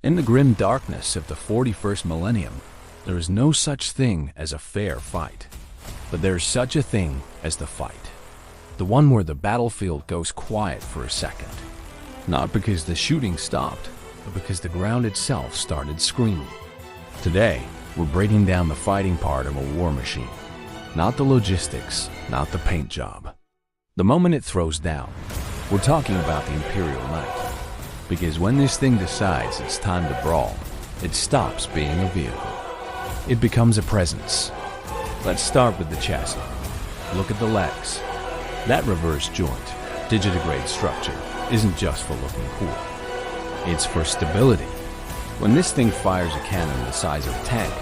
In the grim darkness of the 41st millennium, there is no such thing as a fair fight. But there is such a thing as the fight. The one where the battlefield goes quiet for a second. Not because the shooting stopped, but because the ground itself started screaming. Today, we're breaking down the fighting part of a war machine. Not the logistics, not the paint job. The moment it throws down, we're talking about the Imperial Knight. Because when this thing decides it's time to brawl, it stops being a vehicle. It becomes a presence. Let's start with the chassis. Look at the legs. That reverse joint, digitigrade structure, isn't just for looking cool. It's for stability. When this thing fires a cannon the size of a tank,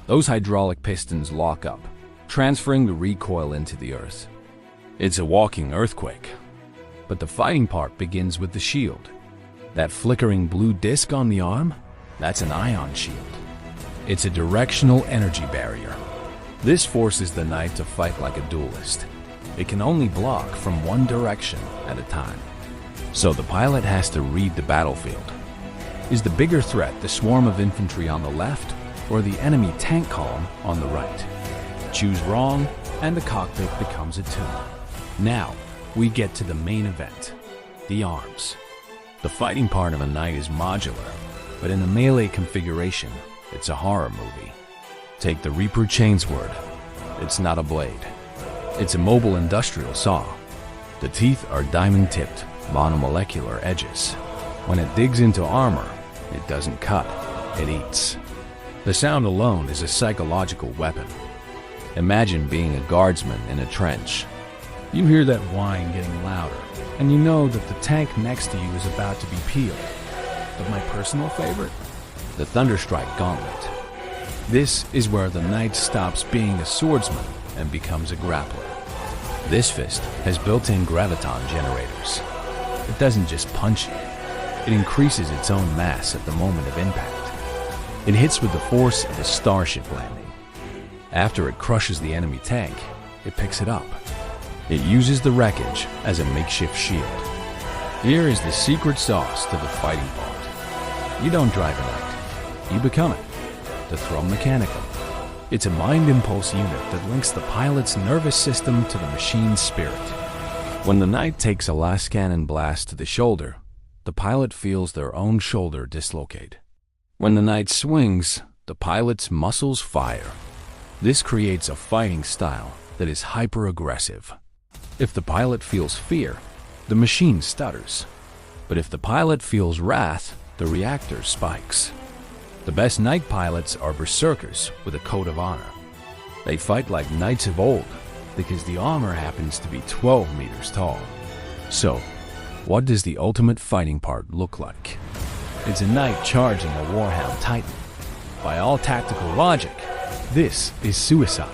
those hydraulic pistons lock up, transferring the recoil into the earth. It's a walking earthquake. But the fighting part begins with the shield. That flickering blue disc on the arm, that's an ion shield. It's a directional energy barrier. This forces the knight to fight like a duelist. It can only block from one direction at a time. So the pilot has to read the battlefield. Is the bigger threat the swarm of infantry on the left or the enemy tank column on the right? Choose wrong and the cockpit becomes a tomb. Now, we get to the main event, the arms. The fighting part of a knight is modular, but in a melee configuration, it's a horror movie. Take the Reaper Chainsword. It's not a blade. It's a mobile industrial saw. The teeth are diamond-tipped, monomolecular edges. When it digs into armor, it doesn't cut, it eats. The sound alone is a psychological weapon. Imagine being a guardsman in a trench. You hear that whine getting louder, and you know that the tank next to you is about to be peeled. But my personal favorite? The Thunderstrike Gauntlet. This is where the knight stops being a swordsman and becomes a grappler. This fist has built-in graviton generators. It doesn't just punch you. It increases its own mass at the moment of impact. It hits with the force of a starship landing. After it crushes the enemy tank, it picks it up. It uses the wreckage as a makeshift shield. Here is the secret sauce to the fighting part. You don't drive a knight, you become it. The Throne Mechanicum. It's a mind impulse unit that links the pilot's nervous system to the machine's spirit. When the knight takes a last cannon blast to the shoulder, the pilot feels their own shoulder dislocate. When the knight swings, the pilot's muscles fire. This creates a fighting style that is hyper-aggressive. If the pilot feels fear, the machine stutters. But if the pilot feels wrath, the reactor spikes. The best knight pilots are berserkers with a code of honor. They fight like knights of old because the armor happens to be 12 meters tall. So, what does the ultimate fighting part look like? It's a knight charging a warhound titan. By all tactical logic, this is suicide.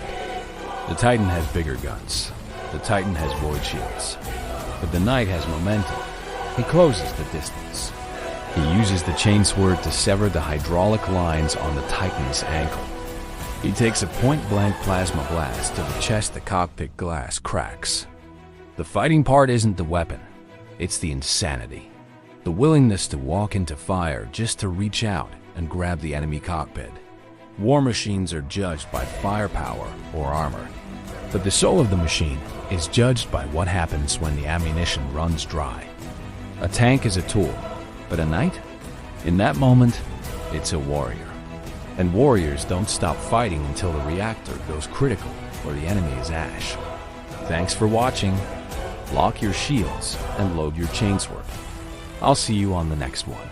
The titan has bigger guns. The titan has void shields. But the knight has momentum. He closes the distance. He uses the chainsword to sever the hydraulic lines on the titan's ankle. He takes a point-blank plasma blast to the chest. The cockpit glass cracks. The fighting part isn't the weapon. It's the insanity. The willingness to walk into fire just to reach out and grab the enemy cockpit. War machines are judged by firepower or armor. But the soul of the machine is judged by what happens when the ammunition runs dry. A tank is a tool, but a knight? In that moment, it's a warrior. And warriors don't stop fighting until the reactor goes critical or the enemy is ash. Thanks for watching. Lock your shields and load your chainsword. I'll see you on the next one.